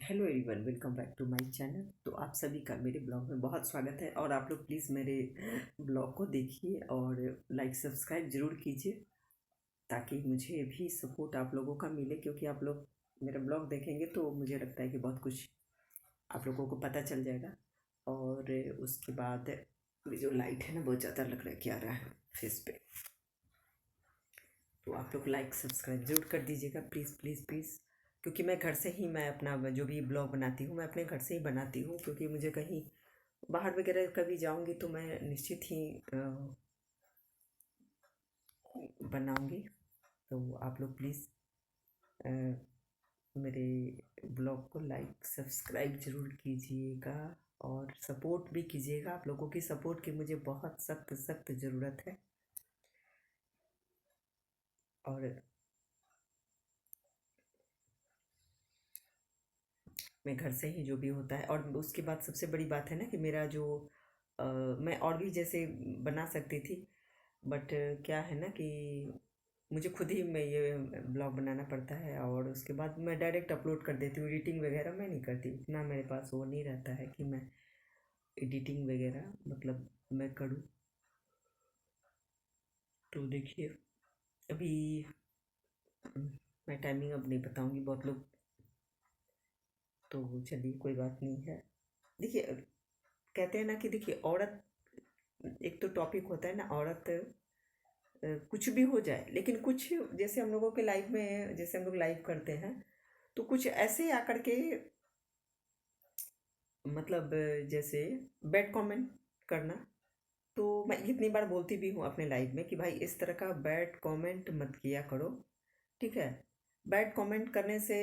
Hello everyone, welcome back to my channel. तो आप सभी का मेरे ब्लॉग में बहुत स्वागत है और आप लोग प्लीज़ मेरे ब्लॉग को देखिए और लाइक सब्सक्राइब ज़रूर कीजिए ताकि मुझे भी सपोर्ट आप लोगों का मिले, क्योंकि आप लोग मेरा ब्लॉग देखेंगे तो मुझे लगता है कि बहुत कुछ आप लोगों को पता चल जाएगा। और उसके बाद ये जो लाइट है ना, बहुत ज़्यादा लग रहा है कि आ रहा है फेस पे, तो आप लोग लाइक सब्सक्राइब जरूर कर दीजिएगा प्लीज़ प्लीज़ प्लीज़। क्योंकि मैं घर से ही मैं अपना जो भी ब्लॉग बनाती हूँ मैं अपने घर से ही बनाती हूँ, क्योंकि मुझे कहीं बाहर वगैरह कभी जाऊँगी तो मैं निश्चित ही बनाऊँगी। तो आप लोग प्लीज़ मेरे ब्लॉग को लाइक सब्सक्राइब ज़रूर कीजिएगा और सपोर्ट भी कीजिएगा। आप लोगों की सपोर्ट की मुझे बहुत सख्त सख्त ज़रूरत है। और मैं घर से ही जो भी होता है, और उसके बाद सबसे बड़ी बात है ना कि मेरा जो मैं और भी जैसे बना सकती थी, बट क्या है ना कि मुझे खुद ही मैं ये ब्लॉग बनाना पड़ता है और उसके बाद मैं डायरेक्ट अपलोड कर देती हूँ। एडिटिंग वगैरह मैं नहीं करती, इतना मेरे पास वो नहीं रहता है कि मैं एडिटिंग वगैरह मतलब मैं करूँ। तो देखिए अभी मैं टाइमिंग अब नहीं बताऊँगी, बहुत लोग, तो चलिए कोई बात नहीं है। देखिए कहते हैं ना कि देखिए औरत, एक तो टॉपिक होता है ना औरत, कुछ भी हो जाए, लेकिन कुछ जैसे हम लोगों के लाइफ में, जैसे हम लोग लाइव करते हैं तो कुछ ऐसे आकर के मतलब जैसे बैड कमेंट करना, तो मैं कितनी बार बोलती भी हूँ अपने लाइफ में कि भाई इस तरह का बैड कमेंट मत किया करो, ठीक है। बैड कमेंट करने से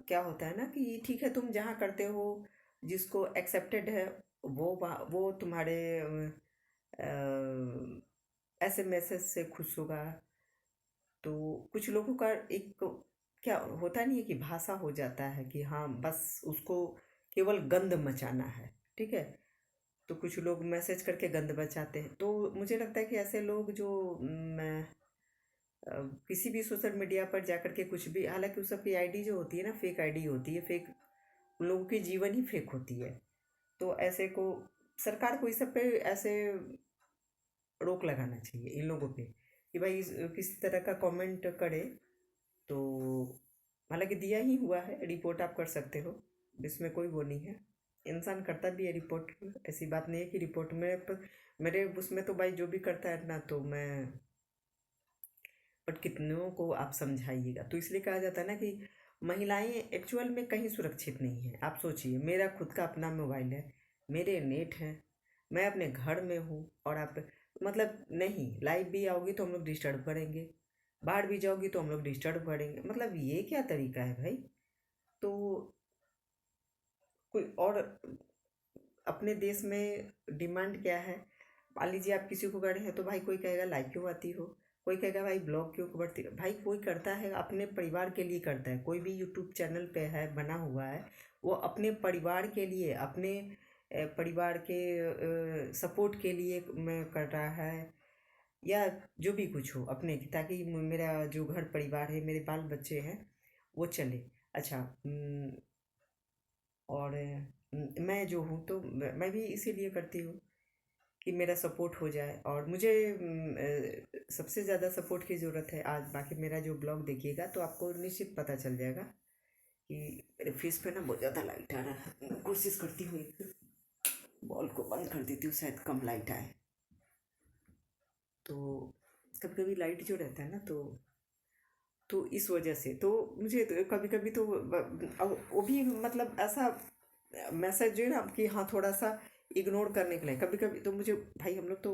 क्या होता है ना कि ठीक है तुम जहाँ करते हो जिसको एक्सेप्टेड है वो तुम्हारे ऐसे मैसेज से खुश होगा। तो कुछ लोगों का एक क्या होता नहीं है कि भाषा हो जाता है कि हाँ बस उसको केवल गंद मचाना है, ठीक है। तो कुछ लोग मैसेज करके गंद मचाते हैं, तो मुझे लगता है कि ऐसे लोग जो किसी भी सोशल मीडिया पर जाकर के कुछ भी, हालांकि उस सबकी आईडी जो होती है ना फेक आईडी होती है, फेक, उन लोगों की जीवन ही फेक होती है। तो ऐसे को सरकार को इस सब पे ऐसे रोक लगाना चाहिए इन लोगों पे कि भाई किसी तरह का कमेंट करे तो, हालांकि दिया ही हुआ है, रिपोर्ट आप कर सकते हो, इसमें कोई वो नहीं है, इंसान करता भी है रिपोर्ट। ऐसी बात नहीं है कि रिपोर्ट में मेरे उसमें तो भाई जो भी करता है ना तो मैं, बट कितनों को आप समझाइएगा। तो इसलिए कहा जाता है ना कि महिलाएं एक्चुअल में कहीं सुरक्षित नहीं है। आप सोचिए मेरा खुद का अपना मोबाइल है, मेरे नेट है, मैं अपने घर में हूँ, और आप मतलब नहीं लाइव भी आओगी तो हम लोग डिस्टर्ब करेंगे, बाहर भी जाओगी तो हम लोग डिस्टर्ब करेंगे, मतलब ये क्या तरीका है भाई। तो कोई और अपने देश में डिमांड क्या है, मान लीजिए आप किसी को कर रहे हैं तो भाई कोई कहेगा लाइव क्यों आती हो, कोई कहेगा भाई ब्लॉग क्यों बढ़ती है। भाई कोई करता है अपने परिवार के लिए करता है, कोई भी यूट्यूब चैनल पे है बना हुआ है वो अपने परिवार के लिए, अपने परिवार के सपोर्ट के लिए मैं कर रहा है, या जो भी कुछ हो अपने, ताकि मेरा जो घर परिवार है, मेरे बाल बच्चे हैं, वो चले। अच्छा और मैं जो हूँ तो मैं भी इसीलिए करती हूँ कि मेरा सपोर्ट हो जाए, और मुझे सबसे ज़्यादा सपोर्ट की ज़रूरत है आज। बाकी मेरा जो ब्लॉग देखिएगा तो आपको निश्चित पता चल जाएगा कि मेरे फेस पे ना बहुत ज़्यादा लाइट आ रहा है। मैं कोशिश करती हूँ एक बॉल को बंद कर देती हूँ, शायद कम लाइट आए। तो कभी कभी लाइट जो रहता है ना तो इस वजह से तो मुझे तो कभी कभी तो वो भी मतलब ऐसा मैसेज जो है ना कि हाँ थोड़ा सा इग्नोर करने के लिए, कभी कभी तो मुझे भाई हम लोग तो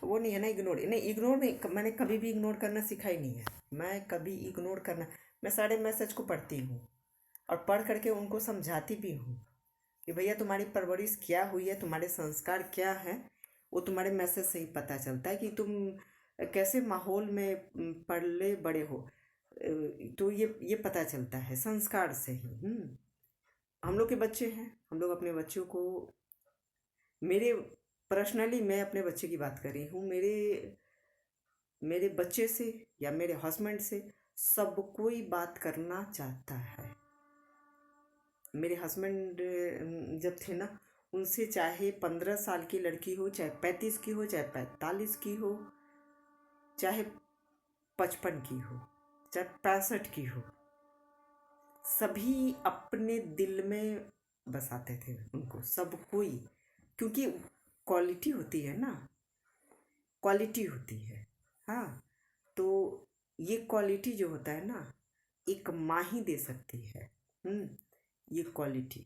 वो नहीं है ना, इग्नोर नहीं, इग्नोर नहीं, मैंने कभी भी इग्नोर करना सिखा ही नहीं है। मैं कभी इग्नोर करना, मैं सारे मैसेज को पढ़ती हूँ और पढ़ करके उनको समझाती भी हूँ कि भैया तुम्हारी परवरिश क्या हुई है, तुम्हारे संस्कार क्या है, वो तुम्हारे मैसेज से ही पता चलता है कि तुम कैसे माहौल में पले बड़े हो। तो ये पता चलता है संस्कार से ही। हम लोग के बच्चे हैं, हम लोग अपने बच्चों को, मेरे पर्सनली मैं अपने बच्चे की बात कर रही हूँ, मेरे मेरे बच्चे से या मेरे हस्बैंड से सब कोई बात करना चाहता है, मेरे हस्बैंड जब थे ना, उनसे चाहे 15 साल की लड़की हो, चाहे 35 की हो, चाहे 45 की हो, चाहे 55 की हो, चाहे 65 की हो, सभी अपने दिल में बसाते थे उनको, सब कोई। क्योंकि क्वालिटी होती है ना, क्वालिटी होती है। हाँ, तो ये क्वालिटी जो होता है ना, एक माँ ही दे सकती है। ये क्वालिटी।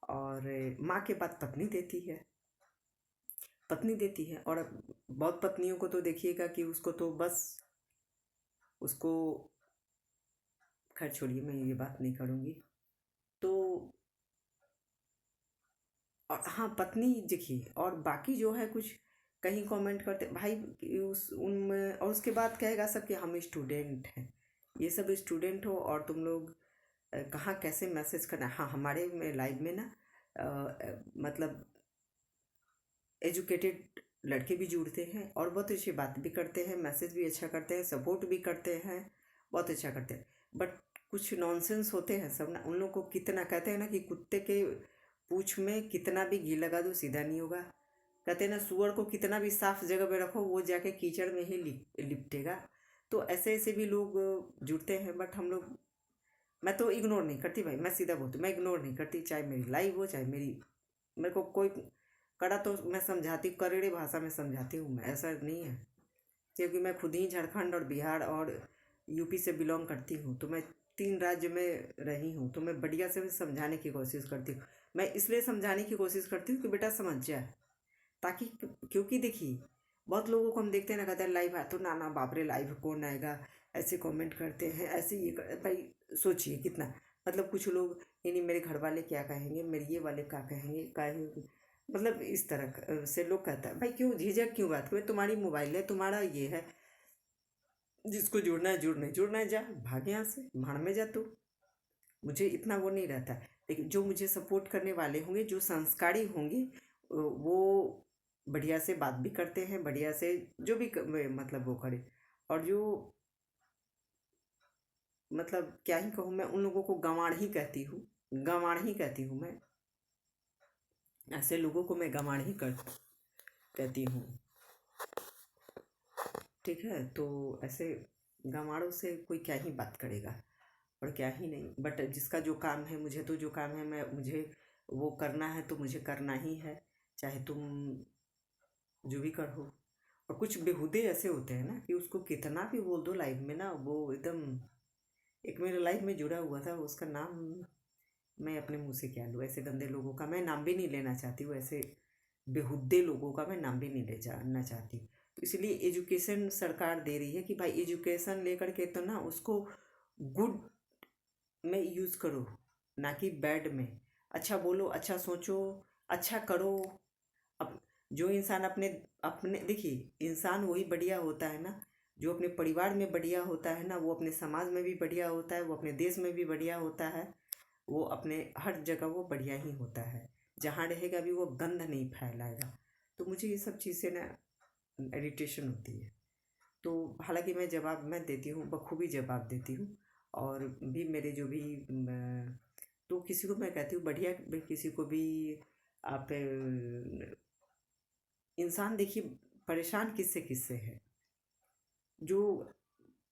और माँ के बाद पत्नी देती है, पत्नी देती है। और बहुत पत्नियों को तो देखिएगा कि उसको तो बस उसको, खैर छोड़िए, मैं ये बात नहीं करूँगी। तो और हाँ, पत्नी देखिए, और बाकी जो है कुछ कहीं कमेंट करते भाई उस उनमें, और उसके बाद कहेगा सब कि हम स्टूडेंट हैं, ये सब स्टूडेंट हो और तुम लोग कहाँ कैसे मैसेज करना। हाँ, हमारे में लाइव में ना मतलब एजुकेटेड लड़के भी जुड़ते हैं और बहुत अच्छी बात भी करते हैं, मैसेज भी अच्छा करते हैं, सपोर्ट भी करते हैं, बहुत अच्छा करते हैं। बट कुछ नॉनसेंस होते हैं सब ना, उन लोगों को कितना कहते हैं ना कि कुत्ते के पूँछ में कितना भी घी लगा दो सीधा नहीं होगा। कहते हैं ना, सुअर को कितना भी साफ जगह पे रखो वो जाके कीचड़ में ही लिपटेगा। तो ऐसे ऐसे भी लोग जुड़ते हैं। बट हम लोग, मैं तो इग्नोर नहीं करती भाई, मैं सीधा बोलती हूँ, मैं इग्नोर नहीं करती, चाहे मेरी लाइव हो चाहे मेरी, मेरे को कोई कड़ा तो मैं समझाती, करेड़े भाषा में समझाती हूँ मैं, ऐसा नहीं है। क्योंकि मैं खुद ही झारखंड और बिहार और यूपी से बिलोंग करती हूँ, तो मैं 3 राज्य में रही हूँ, तो मैं बढ़िया से समझाने की कोशिश करती हूँ। मैं इसलिए समझाने की कोशिश करती हूँ कि बेटा समझ जाए, ताकि, क्योंकि देखिए बहुत लोगों को हम देखते हैं ना, कहते हैं लाइव है तो ना ना बाप रे लाइव कौन आएगा, ऐसे कमेंट करते हैं, ऐसे ये भाई सोचिए कितना, मतलब कुछ लोग नहीं नहीं मेरे घर वाले क्या कहेंगे, मेरे ये वाले क्या कहेंगे, मतलब इस तरह से लोग कहता है। भाई क्यों झिझक, क्यों बात करें, तुम्हारी मोबाइल है, तुम्हारा ये है, जिसको जुड़ना है जुड़, नहीं जुड़ना है जा भाग यहाँ से, भाड़ में जा तू। मुझे इतना वो नहीं रहता। लेकिन जो मुझे सपोर्ट करने वाले होंगे, जो संस्कारी होंगे, वो बढ़िया से बात भी करते हैं, बढ़िया से जो भी मतलब वो करे। और जो, मतलब क्या ही कहूँ, मैं उन लोगों को गंवार ही कहती हूँ, गंवार ही कहती हूँ मैं, ऐसे लोगों को मैं गंवार ही कहती हूँ। ठीक है, तो ऐसे गंवारों से कोई क्या ही बात करेगा, और क्या ही नहीं। बट जिसका जो काम है, मुझे तो जो काम है, मैं मुझे वो करना है तो मुझे करना ही है, चाहे तुम जो भी करो। और कुछ बेहुदे ऐसे होते हैं ना कि उसको कितना भी बोल दो लाइव में ना, वो एकदम। एक मेरे लाइव में जुड़ा हुआ था, उसका नाम मैं अपने मुंह से क्या लूँ, ऐसे गंदे लोगों का मैं नाम भी नहीं लेना चाहती हूँ, ऐसे बेहुदे लोगों का मैं नाम भी नहीं ले जाना चाहती। तो इसलिए एजुकेशन सरकार दे रही है कि भाई एजुकेशन लेकर के तो ना उसको गुड में यूज़ करो, ना कि बैड में। अच्छा बोलो, अच्छा सोचो, अच्छा करो। अब जो इंसान अपने अपने देखिए, इंसान वही बढ़िया होता है ना जो अपने परिवार में बढ़िया होता है ना, वो अपने समाज में भी बढ़िया होता है, वो अपने देश में भी बढ़िया होता है, वो अपने हर जगह वो बढ़िया ही होता है। जहाँ रहेगा भी वो गंध नहीं फैलाएगा। तो मुझे ये सब चीज़ें ना इरिटेशन होती है। तो हालांकि मैं जवाब मैं देती हूँ, बखूबी जवाब देती हूँ। और भी मेरे जो भी तो किसी को मैं कहती हूँ बढ़िया, किसी को भी आप इंसान देखिए, परेशान किससे किससे है, जो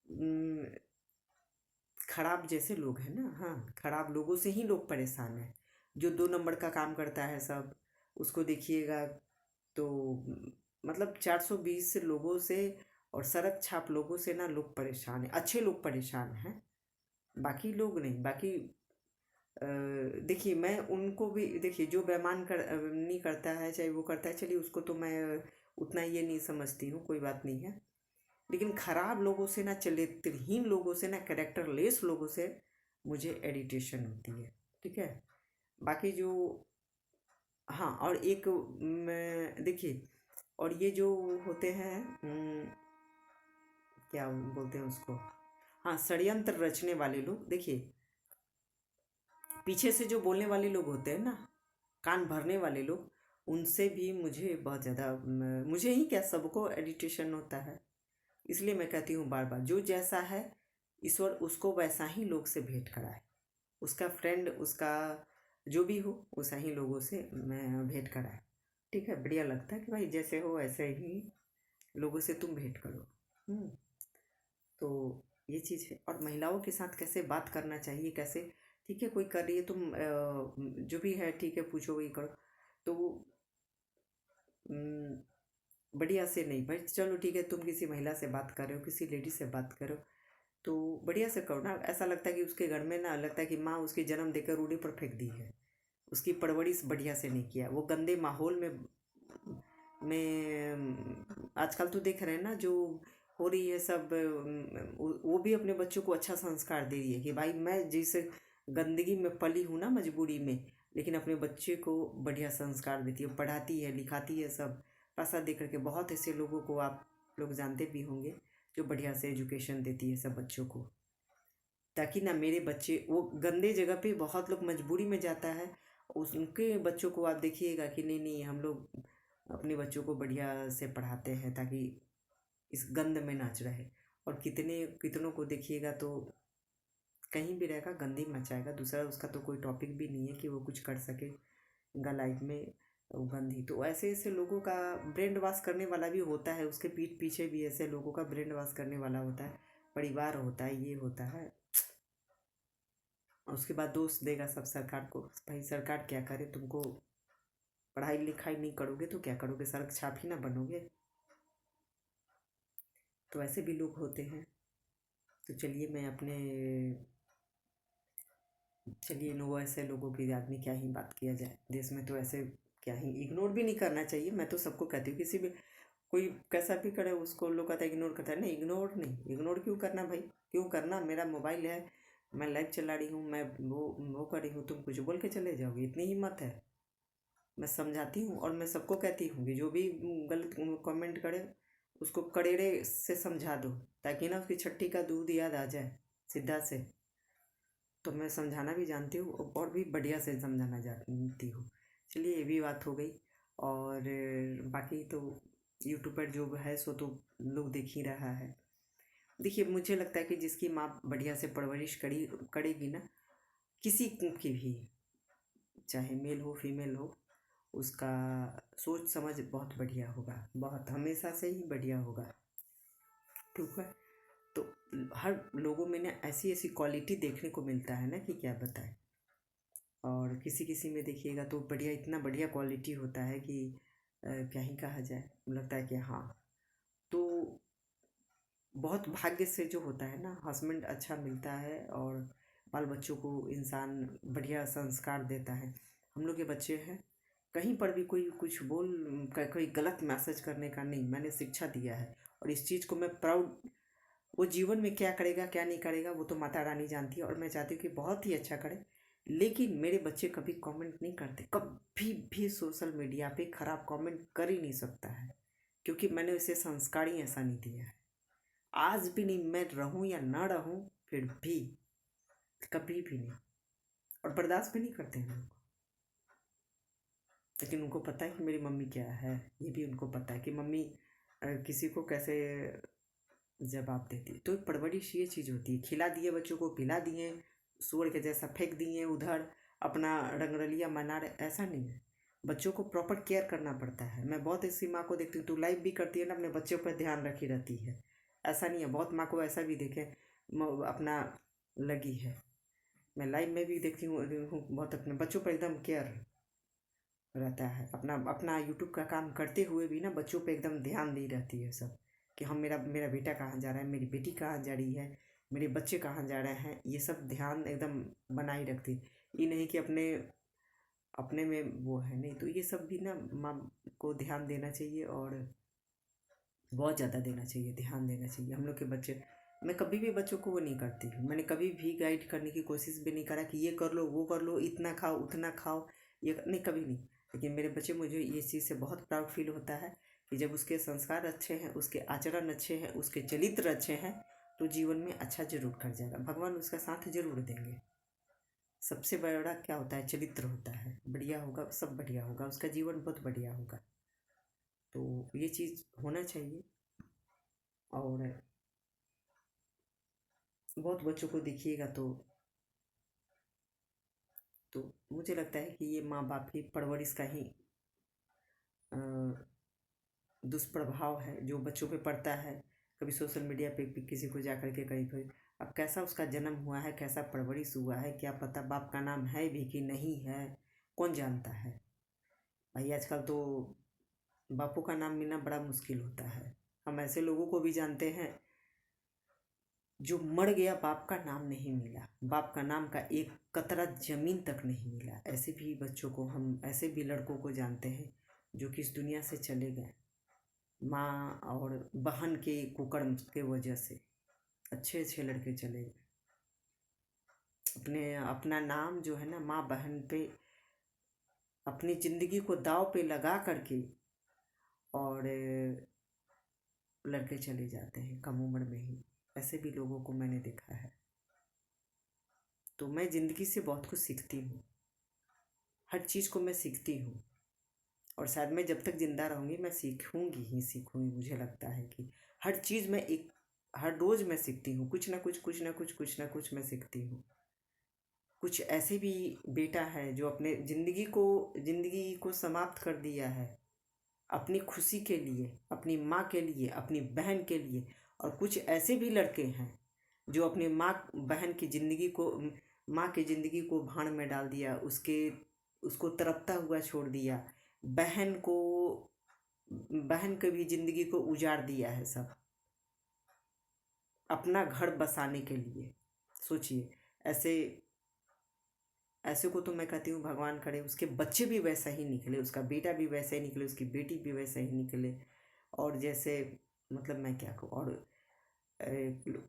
अम, खराब जैसे लोग हैं ना, हाँ, खराब लोगों से ही लोग परेशान हैं। जो 2 नंबर का काम करता है सब, उसको देखिएगा तो मतलब 420 लोगों से और सड़क छाप लोगों से ना लोग परेशान हैं, अच्छे लोग परेशान हैं, बाकी लोग नहीं। बाकी देखिए, मैं उनको भी देखिए, जो बेईमान नहीं करता है, चाहे वो करता है, चलिए उसको तो मैं उतना ये नहीं समझती हूँ, कोई बात नहीं है। लेकिन खराब लोगों से ना, चरित्रहीन लोगों से ना, कैरेक्टरलेस लोगों से मुझे इरिटेशन होती है। ठीक है, बाकी जो, हाँ, और एक मैं देखिए, और ये जो होते हैं क्या बोलते हैं उसको, हाँ, षड्यंत्र रचने वाले लोग, देखिए पीछे से जो बोलने वाले लोग होते हैं ना, कान भरने वाले लोग, उनसे भी मुझे बहुत ज़्यादा, मुझे ही क्या, सबको इरिटेशन होता है। इसलिए मैं कहती हूँ बार बार, जो जैसा है ईश्वर उसको वैसा ही लोग से भेंट कराए। उसका फ्रेंड, उसका जो भी हो, वो सही लोगों से मैं भेंट कराए। ठीक है, बढ़िया लगता है कि भाई जैसे हो ऐसे ही लोगों से तुम भेंट करो। हम्म। तो ये चीज़ है। और महिलाओं के साथ कैसे बात करना चाहिए, कैसे, ठीक है कोई कर रही है तुम जो भी है ठीक है पूछो, वही करो। तो अम, बढ़िया से नहीं भाई, चलो ठीक है, तुम किसी महिला से बात कर रहे हो, किसी लेडी से बात करो, तो बढ़िया से करो ना। ऐसा लगता है कि उसके घर में ना, लगता है कि माँ उसकी जन्म देकर रूढ़ी पर फेंक दी है, उसकी परवरिश बढ़िया से नहीं किया, वो गंदे माहौल में आजकल तो देख रहे हैं ना जो हो रही है सब। वो भी अपने बच्चों को अच्छा संस्कार दे रही है कि भाई मैं जिस गंदगी में पली हूँ ना मजबूरी में, लेकिन अपने बच्चे को बढ़िया संस्कार देती है, पढ़ाती है, लिखाती है, सब पैसा दे करके। बहुत ऐसे लोगों को आप लोग जानते भी होंगे जो बढ़िया से एजुकेशन देती है सब बच्चों को, ताकि ना मेरे बच्चे, वो गंदे जगह पे बहुत लोग मजबूरी में जाता है, उनके बच्चों को आप देखिएगा कि नहीं नहीं हम लोग अपने बच्चों को बढ़िया से पढ़ाते हैं ताकि इस गंद में नाच रहे। और कितने कितनों को देखिएगा तो कहीं भी रहेगा गंदी मचाएगा, दूसरा उसका तो कोई टॉपिक भी नहीं है कि वो कुछ कर सकेगा लाइफ में, वो गंदी। तो ऐसे ऐसे लोगों का ब्रेन वॉश करने वाला भी होता है, उसके पीठ पीछे भी ऐसे लोगों का ब्रेन वॉश करने वाला होता है, परिवार होता है, ये होता है। और उसके बाद दोष देगा सब सरकार को। भाई सरकार क्या करे, तुमको पढ़ाई लिखाई नहीं करोगे तो क्या करोगे, सड़क छाप ही ना बनोगे। तो ऐसे भी लोग होते हैं। तो चलिए मैं अपने, चलिए नो, ऐसे लोगों की आदमी क्या ही बात किया जाए, देश में तो ऐसे क्या ही, इग्नोर भी नहीं करना चाहिए। मैं तो सबको कहती हूँ, किसी भी कोई कैसा भी करे उसको लोग कहता है इग्नोर करता है, नहीं इग्नोर नहीं, इग्नोर क्यों करना भाई, क्यों करना, मेरा मोबाइल है, मैं लाइव चला रही हूँ, मैं वो कर रही हूँ, तुम कुछ बोल के चले जाओगे, इतनी हिम्मत है। मैं समझाती हूँ और मैं सबको कहती हूँ कि जो भी गलत कमेंट करे उसको कड़ेरे से समझा दो, ताकि ना उसकी छट्टी का दूध याद आ जाए सीधा से। तो मैं समझाना भी जानती हूँ और भी बढ़िया से समझाना जानती हूँ। चलिए ये भी बात हो गई। और बाकी तो यूट्यूब पर जो है सो तो लोग देख ही रहा है। देखिए मुझे लगता है कि जिसकी माँ बढ़िया से परवरिश करेगी ना, किसी की भी, चाहे मेल हो फीमेल हो, उसका सोच समझ बहुत बढ़िया होगा, बहुत हमेशा से ही बढ़िया होगा। ठीक है। तो हर लोगों में ना ऐसी ऐसी क्वालिटी देखने को मिलता है ना कि क्या बताएं। और किसी किसी में देखिएगा तो बढ़िया, इतना बढ़िया क्वालिटी होता है कि क्या ही कहा जाए, लगता है कि हाँ। तो बहुत भाग्य से जो होता है ना, हस्बैंड अच्छा मिलता है और बाल बच्चों को इंसान बढ़िया संस्कार देता है। हम लोग के बच्चे हैं, कहीं पर भी कोई कुछ कोई गलत मैसेज करने का नहीं, मैंने शिक्षा दिया है। और इस चीज़ को मैं प्राउड, वो जीवन में क्या करेगा क्या नहीं करेगा वो तो माता रानी जानती है, और मैं चाहती हूँ कि बहुत ही अच्छा करे। लेकिन मेरे बच्चे कभी कमेंट नहीं करते, कभी भी सोशल मीडिया पे खराब कमेंट कर ही नहीं सकता है, क्योंकि मैंने उसे संस्कार ही ऐसा नहीं दिया है। आज भी नहीं, मैं रहूं या ना रहूं, फिर भी कभी भी नहीं। और बर्दाश्त भी नहीं करते हैं लोग। लेकिन उनको पता है कि मेरी मम्मी क्या है, ये भी उनको पता है कि मम्मी किसी को कैसे जवाब देती है। तो परवरिश ये चीज़ होती है, खिला दिए बच्चों को, पिला दिए, सुअर के जैसा फेंक दिए उधर, अपना रंगरलिया मना रहे, ऐसा नहीं है। बच्चों को प्रॉपर केयर करना पड़ता है। मैं बहुत ऐसी माँ को देखती हूँ, तो लाइव भी करती है ना, अपने बच्चों पर ध्यान रखी रहती है। ऐसा नहीं है, बहुत माँ को ऐसा भी देखे अपना लगी है। मैं लाइव में भी देखती हूँ बहुत अपने बच्चों पर एकदम केयर रहता है। अपना अपना यूट्यूब का काम करते हुए भी ना बच्चों पे एकदम ध्यान दी रहती है सब, कि हम, मेरा मेरा बेटा कहाँ जा रहा है, मेरी बेटी कहाँ जा रही है, मेरे बच्चे कहाँ जा रहे हैं, ये सब ध्यान एकदम बनाए रखती। ये नहीं कि अपने अपने में वो है, नहीं तो ये सब भी ना माँ को ध्यान देना चाहिए, और बहुत ज़्यादा देना चाहिए, ध्यान देना चाहिए। हम लोग के बच्चे, मैं कभी भी बच्चों को वो नहीं करती हूँ, मैंने कभी भी गाइड करने की कोशिश भी नहीं करा कि ये कर लो वो कर लो, इतना खाओ उतना खाओ, ये नहीं, कभी नहीं। लेकिन मेरे बच्चे, मुझे ये चीज़ से बहुत प्राउड फील होता है कि जब उसके संस्कार अच्छे हैं, उसके आचरण अच्छे हैं, उसके चरित्र अच्छे हैं, तो जीवन में अच्छा जरूर कर जाएगा, भगवान उसका साथ जरूर देंगे। सबसे बड़ा क्या होता है, चरित्र होता है, बढ़िया होगा सब बढ़िया होगा, उसका जीवन बहुत बढ़िया होगा। तो ये चीज़ होना चाहिए। और बहुत बच्चों को देखिएगा तो तो मुझे लगता है कि ये माँ बाप की परवरिश का ही अ, दुष्प्रभाव है जो बच्चों पे पड़ता है। कभी सोशल मीडिया पे भी किसी को जा कर के कहीं पर, अब कैसा उसका जन्म हुआ है, कैसा परवरिश हुआ है, क्या पता बाप का नाम है भी कि नहीं है, कौन जानता है भाई। आजकल तो बापों का नाम मिलना बड़ा मुश्किल होता है। हम ऐसे लोगों को भी जानते हैं जो मर गया, बाप का नाम नहीं मिला, बाप का नाम का एक कतरा जमीन तक नहीं मिला। ऐसे भी बच्चों को हम, ऐसे भी लड़कों को जानते हैं जो कि इस दुनिया से चले गए माँ और बहन के कुकर्म के वजह से। अच्छे अच्छे लड़के चले गए, अपना नाम जो है ना माँ बहन पे, अपनी ज़िंदगी को दांव पे लगा करके और लड़के चले जाते हैं कम उम्र में ही। ऐसे भी लोगों को मैंने देखा है। तो मैं ज़िंदगी से बहुत कुछ सीखती हूँ, हर चीज़ को मैं सीखती हूँ, और शायद मैं जब तक ज़िंदा रहूँगी मैं सीखूँगी ही सीखूँगी। मुझे लगता है कि हर चीज़ में हर रोज़ मैं सीखती हूँ, कुछ ना कुछ कुछ ना कुछ कुछ ना कुछ मैं सीखती हूँ। कुछ ऐसे भी बेटा है जो अपने ज़िंदगी को समाप्त कर दिया है अपनी खुशी के लिए, अपनी माँ के लिए, अपनी बहन के लिए। और कुछ ऐसे भी लड़के हैं जो अपनी माँ बहन की ज़िंदगी को, माँ की ज़िंदगी को भाड़ में डाल दिया, उसको तड़पता हुआ छोड़ दिया, बहन को, बहन की भी ज़िंदगी को उजाड़ दिया है सब अपना घर बसाने के लिए। सोचिए, ऐसे ऐसे को तो मैं कहती हूँ भगवान करे उसके बच्चे भी वैसा ही निकले, उसका बेटा भी वैसा ही निकले, उसकी बेटी भी वैसा ही निकले। और जैसे, मतलब मैं क्या कहूँ। और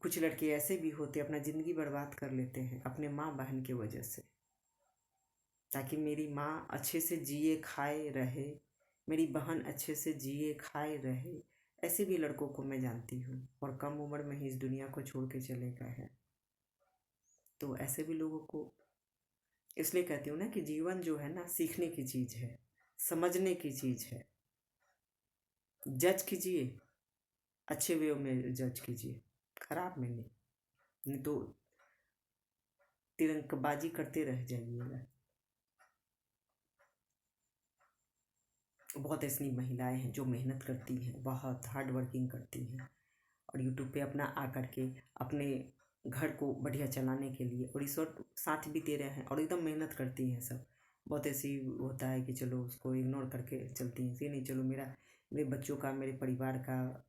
कुछ लड़के ऐसे भी होते अपना ज़िंदगी बर्बाद कर लेते हैं अपने माँ बहन की वजह से, ताकि मेरी माँ अच्छे से जिए खाए रहे, मेरी बहन अच्छे से जिए खाए रहे। ऐसे भी लड़कों को मैं जानती हूँ और कम उम्र में ही इस दुनिया को छोड़ के चले गए हैं। तो ऐसे भी लोगों को इसलिए कहती हूँ ना कि जीवन जो है ना सीखने की चीज़ है, समझने की चीज़ है। जज कीजिए, अच्छे वे में जज कीजिए, खराब में नहीं, नहीं तो तिरंगबाजी करते रह जाइएगा। बहुत ऐसी महिलाएं हैं जो मेहनत करती हैं, बहुत हार्ड वर्किंग करती हैं, और यूट्यूब पे अपना आ करके अपने घर को बढ़िया चलाने के लिए, और ईश्वर साथ भी दे रहे हैं और एकदम मेहनत करती हैं सब। बहुत ऐसी होता है कि चलो उसको इग्नोर करके चलती हैं, ये नहीं चलो मेरे बच्चों का, मेरे परिवार का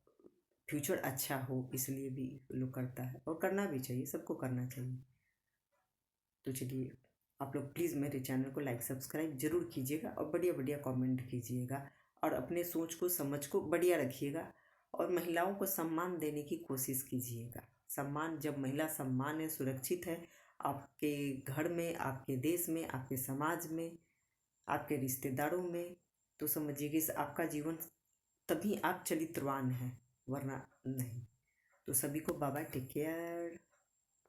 फ्यूचर अच्छा हो, इसलिए भी लोग करता है और करना भी चाहिए, सबको करना चाहिए। तो चलिए, आप लोग प्लीज़ मेरे चैनल को लाइक सब्सक्राइब जरूर कीजिएगा और बढ़िया बढ़िया कमेंट कीजिएगा, और अपने सोच को समझ को बढ़िया रखिएगा, और महिलाओं को सम्मान देने की कोशिश कीजिएगा। सम्मान, जब महिला सम्मान है, सुरक्षित है आपके घर में, आपके देश में, आपके समाज में, आपके रिश्तेदारों में, तो समझिए कि आपका जीवन, तभी आप चरित्रवान हैं, वरना नहीं। तो सभी को बाय बाय, टेक केयर।